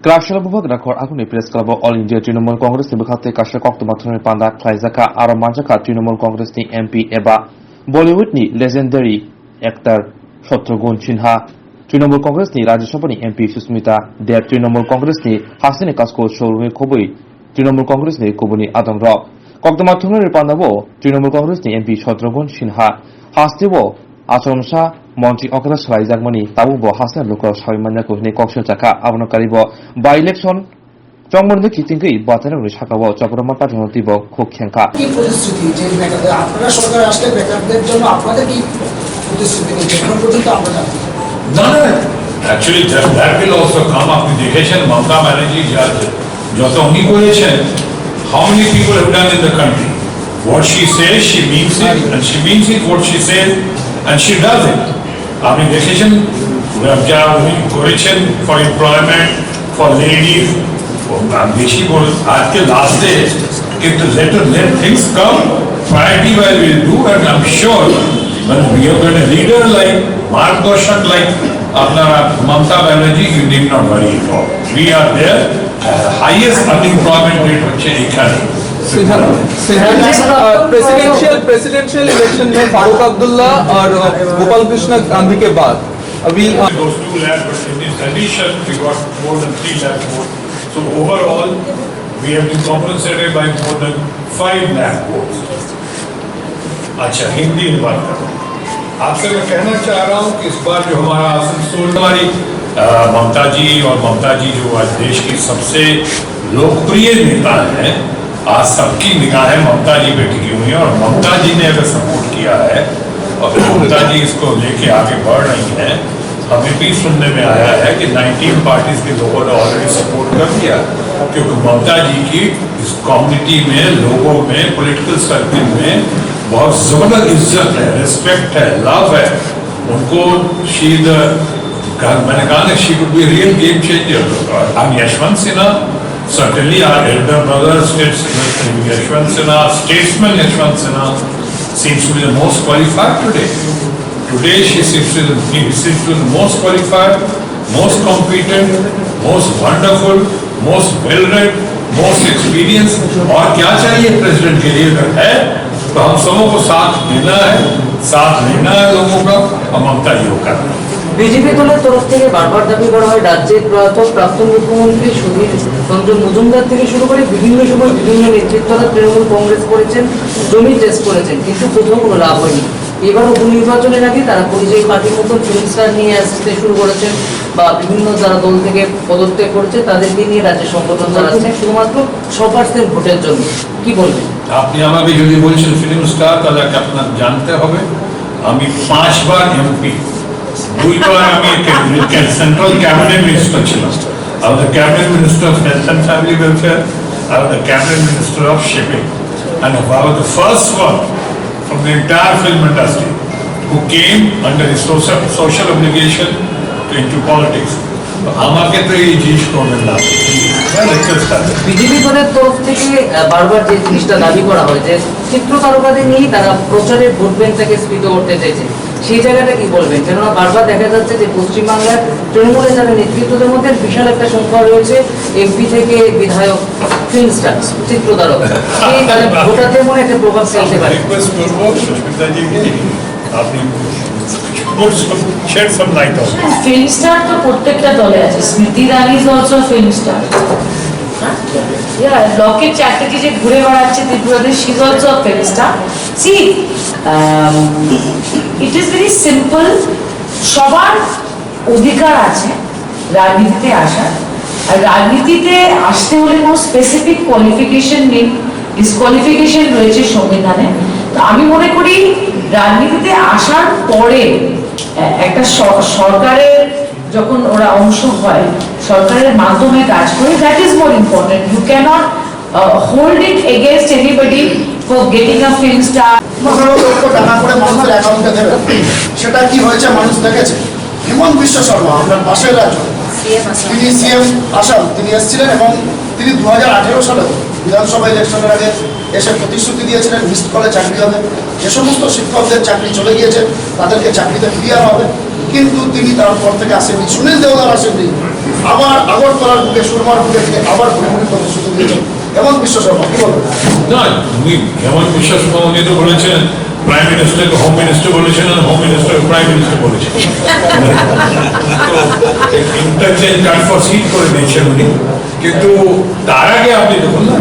Krashala bubak rakor akuni press club All India Trinamool Congress ni bekhate kasha kokto mathone panda Klaizaka aro manjaka Trinamool Congress ni MP eba Bollywood ni legendary actor Shatrughan Sinha Trinamool Congress ni Rajya Sabha ni MP Susmita Dev Trinamool Congress ni Hasine Kasko Showroom khoboi Trinamool Congress ni Kobuni Adong Rock kokto mathone panda bo Trinamool Congress ni MP Shatrughan Sinha Hastibo Asomsa Monty Okra Swaizagmani, Tabubo Hasan Lucas Haimanaku, Nekoksha Taka, Avnokaribo, by election, John Monday Kittingi, Batan with Hakabo, Chakurama Patriotibo, Kokenka. Actually, that will also come up with the education. Mamta Banerjee judge. Jotoni question, how many people have done in the country? What she says, she means it, and she means it what she says, and she does it. আপনি দেখেছেন যা উনি করেছেন for employment for ladies বেশি আজকে লাস্টে কিন্তু let things come priority while we'll do, and I'm sure when we have got a leader like Margdarshak like আপনারা Mamta Banerjee, you need not worry at all. We are there. Highest unemployment rate হচ্ছে এখানে। Presidential election में फारूक अब्दुल्ला और गोपाल कृष्ण गांधी के बाद अभी those 2 lakh, but in this addition we got more than 3 lakh votes. So overall we have been compensated by more than 5 lakh votes. अच्छा हिंदी में बात करो। आपसे मैं कहना चाह रहा हूँ कि इस बार जो हमारा आसनसोल हमारी ममता जी और ममता जी जो आज देश की सबसे लोकप्रिय नेता है, आज सबकी निगाहें ममता जी पे टिकी हुई है और ममता जी ने अगर सपोर्ट किया है और ममता जी इसको लेके आगे बढ़ रही हैं। हमें भी सुनने में आया है कि 19 पार्टीज के लोगों ने ऑलरेडी सपोर्ट कर दिया, क्योंकि ममता जी की इस कम्युनिटी में, लोगों में, पॉलिटिकल सर्किल में बहुत जबरदस्त इज्जत है, रिस्पेक्ट है, लव है उनको। मैंने कहा ना, she would be real game changer. Yashwant Sinha, certainly our elder brother, Yashwant Sinha, statesman Yashwant Sinha, seems to be the most qualified today. Today he seems to be the most qualified, most competent, most wonderful, most well-read, most experienced. और क्या चाहिए president के लिए? अगर है तो हम सबों को साथ देना है, साथ लेना है लोगों का, और ममता जी को करना है। বিজেপি দলের তরফ থেকে বারবার দাবি করা হয় রাজ্যের প্রয়াত প্রাক্তন মুখ্যমন্ত্রী সুধীর রঞ্জন মজুমদার থেকে শুরু করে বিভিন্ন সময় বিভিন্ন নেতৃত্বরা তৃণমূল কংগ্রেস করেছেন, জমি টেস্ট করেছেন, কিন্তু কোথাও কোনো লাভ হয়নি। এবার উপনির্বাচনের আগে তারা পরিযায়ী পার্টির মতো ফিল্ম স্টার নিয়ে আসতে শুরু করেছেন বা বিভিন্ন যারা দল থেকে পদত্যাগ করেছে তাদেরকে নিয়ে রাজ্যে সংগঠন চালাচ্ছেন শুধুমাত্র 100% ভোটের জন্য। কি বলবেন আপনি? আমাকে যদি বলছেন ফিল্ম স্টার, তাহলে আপনার জানতে হবে আমি 5 বার এমপি, 2 বার আমি সেন্ট্রাল ক্যাবিনেট মিনিস্টার ছিলাম। I was the cabinet minister of health and family welfare, I was the cabinet minister of shipping, and I was the first one from the entire film industry who came under the social obligation into politics. আমাকে তো এই জিনিস করবেন না। BJP দলের তরফ থেকে বারবার যে জিনিসটা দাবি করা হয় যে চিত্র তারকাদের নিয়ে তারা প্রচারের ভোট ব্যাংকটাকে স্ফীত করতে চাইছে, সেই জায়গাটা কি বলবেন? কেননা বারবার দেখা যাচ্ছে যে পশ্চিমবাংলার তৃণমূলের যারা নেতৃত্বদের মধ্যে বিশাল একটা সংখ্যা রয়েছে এমপি থেকে বিধায়ক, ফিল্ম স্টার, চিত্র তারকা, সেই তাদের ভোটারদের মনে একটা প্রভাব ফেলতে পারে। ফিল্ম স্টার তো প্রত্যেকটা দলে আছে। Smriti Irani is also film star. Locket Chatterjee যে ঘুরে বেড়াচ্ছে ত্রিপুরাতে, she is also a film star. See it is very simple. সবার অধিকার আছে রাজনীতিতে আসার, আর রাজনীতিতে আসতে হলে কোনো স্পেসিফিক কোয়ালিফিকেশন নেই, ডিসকোয়ালিফিকেশন রয়েছে সংবিধানে। তো আমি মনে করি রাজনীতিতে আসার পরে একটা সরকারের যখন ওরা অংশ হয়, সরকারের মাধ্যমে কাজ করে, that is more important. You cannot hold it against anybody for getting a film star. টাকা করে মানুষের অ্যাকাউন্টে দেবে, সেটা কি হয়েছে মানুষ দেখেছে। হিমন্ত বিশ্ব শর্মা আপনার পাশের রাজ্য, তিনি সিএম আসাম, তিনি এসেছিলেন এবং তিনি 2018 সালে বিধানসভা ইলেকশনের আগে এসে প্রতিশ্রুতি দিয়েছিলেন মিসড কলে চাকরি হবে, যে সমস্ত শিক্ষকদের চাকরি চলে গিয়েছে তাদেরকে চাকরিতে ফিরিয়ে হবে, কিন্তু তিনি তারপর থেকে আসেননি। সুনীল দেওদার আসেননি, আবার আগরতলার বুকে সুরমার বুকে থেকে আবার ভোটে প্রতিশ্রুতি দিয়েছেন হেমন্ত বিশ্ব শর্মা, কি বলবেন? না, উনি হেমন্ত বিশ্ব শর্মা উনি তো বলেছেন প্রাইম মিনিস্টারকে হোম মিনিস্টার বলেছেন আর হোম মিনিস্টার প্রাইম মিনিস্টার বলেছেন, তো ইন্টারচেঞ্জ কার্ড ফর সিট করে দিয়েছেন উনি। কিন্তু তার আগে আপনি দেখুন না,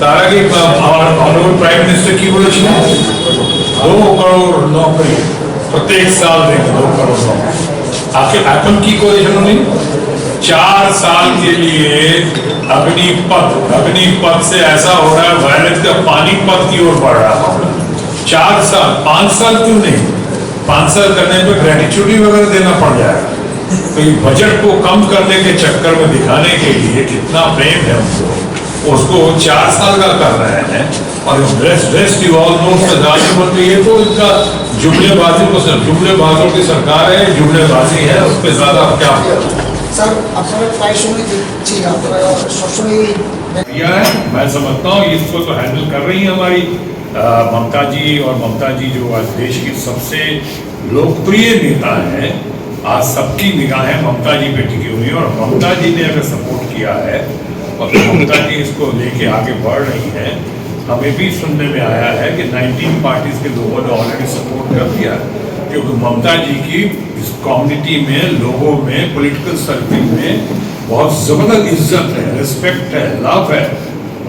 তার আগে আমার অনারেবল प्राइम मिनिस्टर की বলেছিলেন 2 करोड़ नौकरी प्रत्येक साल देंगे, 2 करोड़ नौकरी। आखिर এখন কি করেছেন উনি? 4 साल के लिए अग्निपथ से ऐसा हो रहा है वायरस का पानीपत की ओर बढ़ रहा है। 4 साल, 5 साल क्यों नहीं? 5 साल करने पे ग्रेटिट्यूड वगैरह देना पड़ जाएगा। तो ये बजट को कम करने के चक्कर में दिखाने के लिए कितना प्रेम है उनको, उसको 4 साल का कर रहे हैं। और रेस्ट यू ऑल नो प्रधानमंत्री, ये तो इनका जुमलेबाजी को जुमलेबाजों की सरकार है, जुमलेबाजी है, उस पर ज्यादा क्या স্যার আপনারা প্রায় সময় দেখছি আপনারা সবসময় दिया है। मैं समझता हूँ इसको तो हैंडल कर रही है हमारी ममता जी, और ममता जी जो आज देश की सबसे लोकप्रिय नेता है, आज सबकी निगाहें ममता जी पे टिकी हुई है। और ममता जी ने अगर सपोर्ट किया है और ममता जी इसको लेके आगे बढ़ रही है, हमें भी सुनने में आया है कि 19 पार्टीज के लोगों ने ऑलरेडी सपोर्ट कर दिया, क्योंकि ममता जी की इस कम्युनिटी में, लोगों में, पॉलिटिकल सर्किल में बहुत जबरदस्त इज्जत है, रिस्पेक्ट है, लव है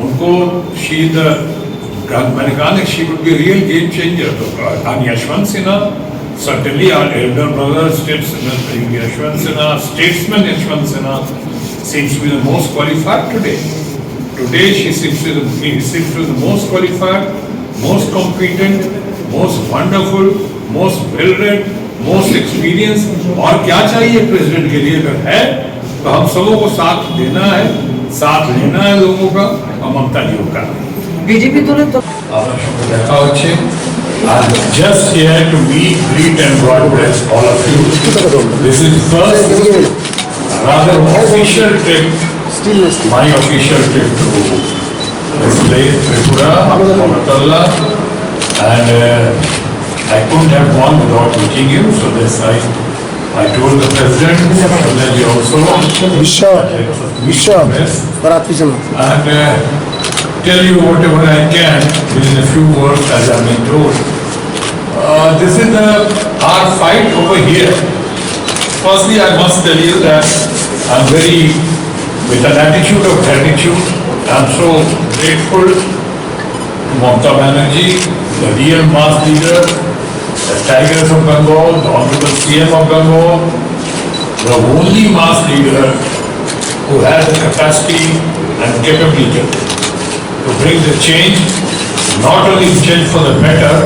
उनको। मैंने कहा ना, she would be real game changer. तो Yashwant Sinha certainly our elder brother, Yashwant Sinha, statesman Yashwant Sinha, seems to be the most qualified today. Today he seems to be the most qualified, most competent, most wonderful, most well-read, most experienced. और क्या चाहिए president के लिए? अगर है तो हम सबों को साथ देना है, साथ लेना है लोगों का, और ममता जी का। বিজেপি দলের তো আপনার সঙ্গে দেখা হচ্ছে। I'm just here to meet, greet and broadcast all of you. This is first rather official trip, my official trip to this place, Tripura, Agartala, and I couldn't have gone without meeting you, so this I told the president, and then you also, and tell you whatever I can within a few words as I've been told. This is our fight over here. Firstly, I must tell you that I'm very, with an attitude of gratitude, I'm so grateful to Mamata Banerjee, the real mass leader, the Tigers of Bengal, the Honorable CM of Bengal, the only mass leader who has the capacity and capability to bring the change, not only change for the better,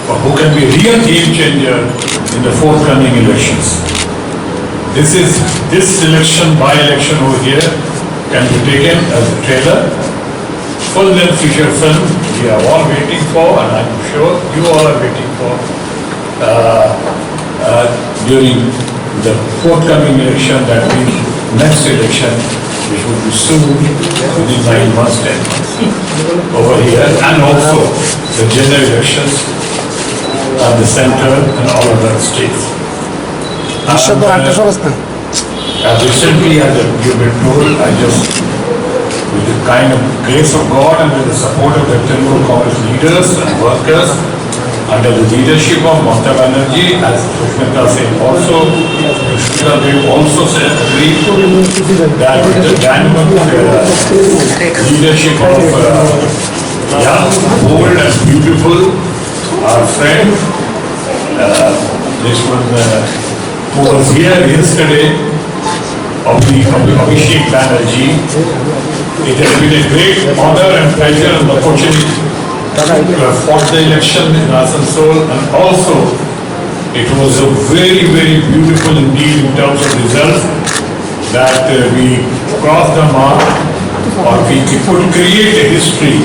but who can be a real game changer in the forthcoming elections. This election, by-election over here, can be taken as a trailer, full-length feature film we are all waiting for, and I'm sure you all are waiting for, during the forthcoming election, that means next election, which would be soon, within 9 months, 10 months, over here, and also the general elections at the center and all other states. As recently as you've been told, I just, with the kind of grace of God and with the support of the Tribunal Congress leaders and workers, under the leadership of Mamata Banerjee, as Sushmita Singh also, said, agreed that with the dynamic leadership of young, bold and beautiful, our friend, this one who was here yesterday, of the Abhishek Banerjee, it has been a great honor and pleasure and opportunity to have fought the election in Asansol, and also it was a very, very beautiful indeed in terms of results that we crossed the mark, or we could create a history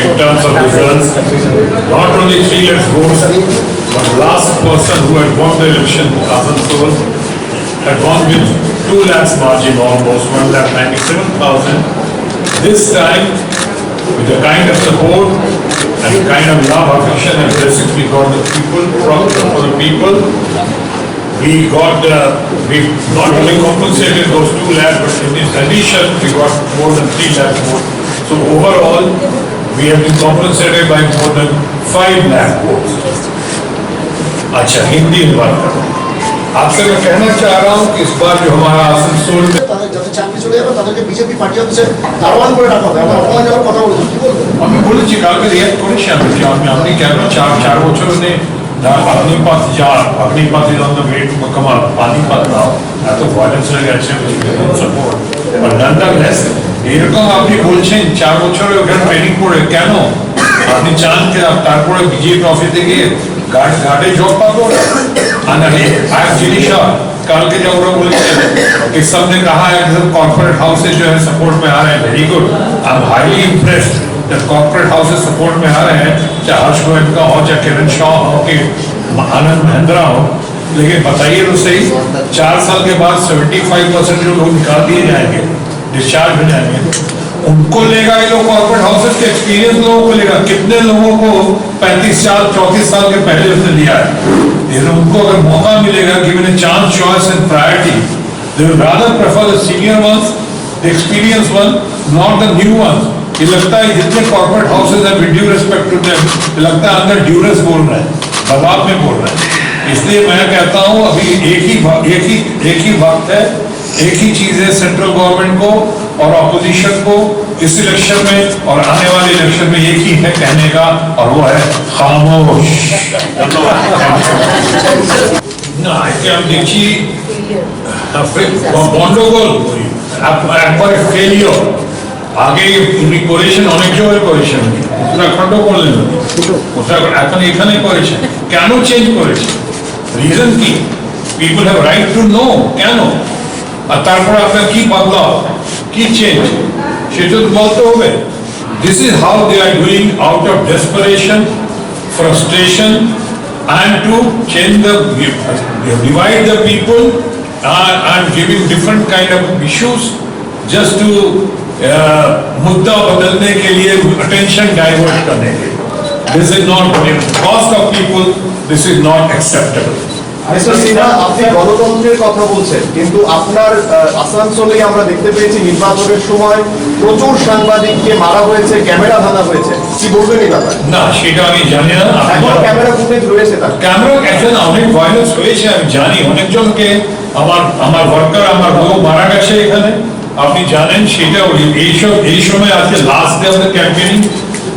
in terms of results. Not only 3 lakhs votes, but the last person who had won the election in Asansol had won with 2 lakhs margin, almost 1,97,000. This time, with the kind of support and the kind of love, affection and blessings we got the people from, for the people, we got, we not only compensated those 2 lakh, but in addition, we got more than 3 lakh votes. So overall, we have been compensated by more than 5 lakh votes. अच्छा, हिंदी में बात करो। आपसे मैं कहना चाह रहा हूँ कि इस बार जो हमारा आसनसोल में তাদের যাতে চাকরি চলে যাবে তাদেরকে বিজেপি পার্টি অফিসে দারোয়ান করে রাখা হবে। আমরা অপমান যাওয়ার কথা বলছি, কি বলবেন? আমি বলেছি কালকে রিয়াক্ট করেছি আমি কেন 4 বছরে অগ্নিপাত যা অগ্নিপাত is on the way to become a Panipat now এত ভায়োলেন্স হয়ে গেছে সাপোর্ট বাট নানদালেস এরকম আপনি বলছেন 4 বছরে ওখানে ট্রেনিং করে কেন আপনি চান যে তারপরে বিজেপি অফিসে গিয়ে ঘাটে জব পাবো আর এক জিনিস কালকে जो लोग बोलते हैं कि सबने कहा है कि सब कॉर्पोरेट हाउसेज जो है सपोर्ट में आ रहे हैं very good I am highly impressed जब कॉर्पोरेट हाउसेज सपोर्ट में आ रहे हैं चाहे हर्ष गोयनका हो चाहे किरण शाह हो कि आनंद महिंद्रा हो लेकिन बताइए तो सही 4 साल के बाद 75% जो लोग निकाल दिए जाएंगे डिस्चार्ज हो जाएंगे उनको लेगा ये लोग कॉर्पोरेट हाउसेज के एक्सपीरियंस लोगों को लेगा कितने लोगों को 35 साल 34 साल के पहले उसने लिया है लेकिन उनको अगर मौका मिलेगा given a chance choice and priority they will rather prefer the senior ones the experience one not the new ones ये लगता है जितने कॉर्पोरेट हाउसेज हैं with due respect to them ये लगता है अंदर ड्यूरेस बोल रहे हैं दबाव में बोल रहे हैं इसलिए मैं कहता हूँ अभी एक ही वक्त है एक ही चीज है सेंट्रल गवर्नमेंट को और ऑपोजिशन को इस इलेक्शन में और आने वाले इलेक्शन में एक ही है कहने का और वो है खामोश না এটা আমি দেখছি গন্ডগোল একবারে ফেলিওর আগে উনি করেছেন অনেক জায়গায় করেছেন উত্তরাখণ্ড করলেন উত্তরাখণ্ড এখন এখানে করেছেন কেন চেঞ্জ করেছেন রিজন কি people have right to know কেন আর তারপর আপনার কি বদলাও কি চেঞ্জ সেটা তো বলতে হবে this is how they are doing out of desperation frustration and to change divide the people and giving different kind of issues just to मुद्दा बदलने के लिए attention divert करने के लिए this is not cost of people this is not acceptable mister Sinha আপনি গণতন্ত্রের কথা বলছেন কিন্তু আপনার আসানসোলে আমরা দেখতে পেয়েছি নির্বাচনের সময় প্রচুর সাংবাদিককে মারা হয়েছে ক্যামেরা ভাঙা হয়েছে কি বলবেন এই ব্যাপারে না সেটা আমি জানি না এখন ক্যামেরা ফুটেজ রয়েছে তার ক্যামেরা এখন অনেক ভায়োলেন্স হয়েছে আমি জানি অনেকজনকে আমার ওয়ার্কার আমার লোক মারা গেছে এখানে আপনি জানেন সেটা এই সময় আজকে last day of the campaigning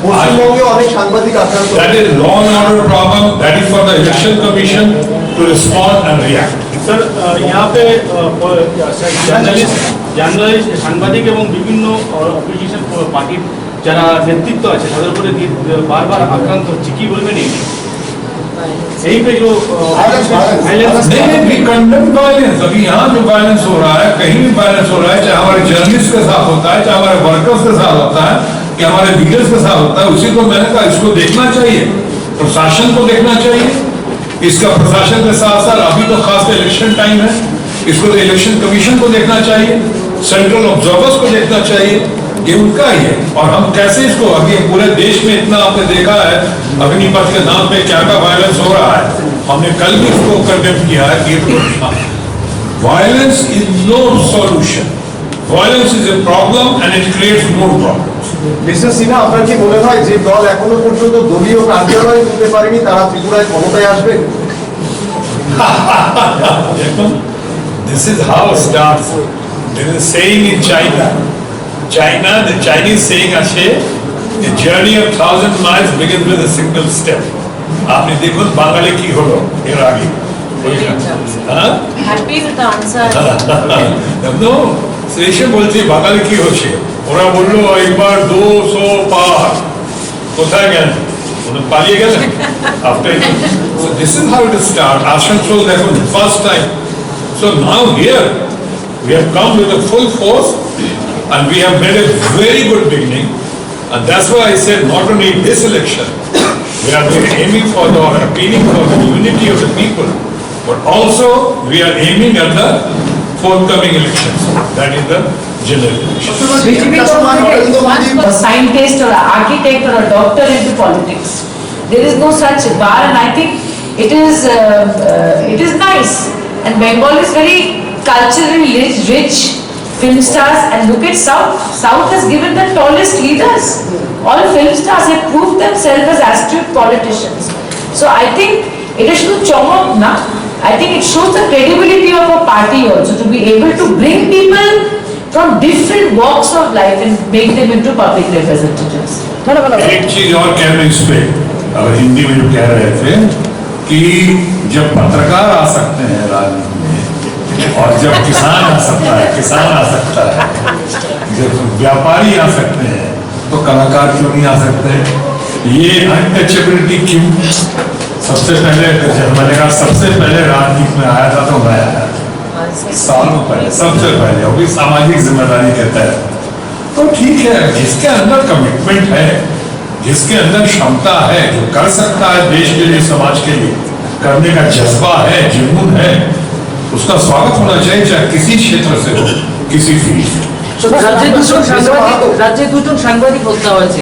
পশ্চিমবঙ্গে অনেক সাংবাদিক আক্রান্ত that is law and order problem that is for the election commission to respond and react sir यहाँ पे জার্নালিস্ট সাংবাদিক এবং বিভিন্ন অপোজিশন পার্টির যারা নেতৃত্ব আছে তাদের উপরে বারবার আক্রান্ত হচ্ছে কি বলবেন यही पे जो नहीं we condemn violence अभी यहाँ जो violence हो रहा है कहीं भी violence हो रहा है चाहे हमारे जर्नलिस्ट के साथ होता है चाहे हमारे वर्कर्स के साथ होता है कि हमारे लीडर्स के साथ होता है उसी को मैंने कहा इसको देखना चाहिए प्रशासन को देखना चाहिए इसका प्रशासन के साथ साथ अभी तो खास इलेक्शन टाइम है इसको तो इलेक्शन कमीशन को देखना चाहिए सेंट्रल ऑब्जर्वर्स को देखना चाहिए ये उनका ही है और हम कैसे इसको अभी पूरे देश में इतना आपने देखा है अग्निपथ के नाम पे क्या क्या वायलेंस हो रहा है हमने कल भी इसको कंडेम किया है कि violence is no solution violence is a problem and it creates more problems mister Sinha আপনার কি মনে হয় যে দল এখনো পর্যন্ত দলীয় কার্যালয়ে তুলতে পারেনি তারা ত্রিপুরায় ক্ষমতায় আসবে This is how it starts. There is a saying in China, the Chinese saying আছে, the journey of 1,000 miles begins with a single step. আপনি দেখুন বাঙালি কি হলো এর আগে হ্যাঁ Happy with the answer. No এসে বলছি বাঙালি কি হচ্ছে ওরা বললো একবার 200 পার কোথায় গেলেন ওরা পালিয়ে গেলেন after this is how it start Asansol দেখুন first time so now here we have come with a full force and we have made a very good beginning and that's why I said not only this election we are aiming for the or appealing for the unity of the people but also we are aiming at the forthcoming elections that is the general election BJP wants a scientist or an architect or a doctor into politics. There is no such bar, and I think it is nice and Bengal is very culturally rich film stars, and look at South. South has given the tallest leaders. All film stars have proved themselves as astute politicians. So I think it is to chomok na. I think it shows the credibility of a party also to be able to bring people from different walks of life and make them into public representatives. एक चीज और कह रहे इस पे, अगर हिंदी में जो कह रहे थे कि जब पत्रकार आ सकते हैं राजनीति में और जब किसान आ सकता है, जब व्यापारी आ सकते हैं तो कलाकार क्यों नहीं आ सकते? ये अनटचेबिलिटी क्यों? सबसे पहले मैंने कहा सबसे पहले राजनीति में आया था तो मैं आया सालों पहले, सबसे पहले, वो भी सामाजिक जिम्मेदारी के तहत। तो ठीक है, जिसके अंदर कमिटमेंट है, जिसके अंदर क्षमता है, जो कर सकता है देश के लिए, समाज के लिए करने का जज्बा है, जुनून है, उसका स्वागत होना चाहिए, चाहे किसी क्षेत्र से हो, किसी फील्ड से। রাজ্যে দুজন সাংবাদিক হত্যা হয়েছে।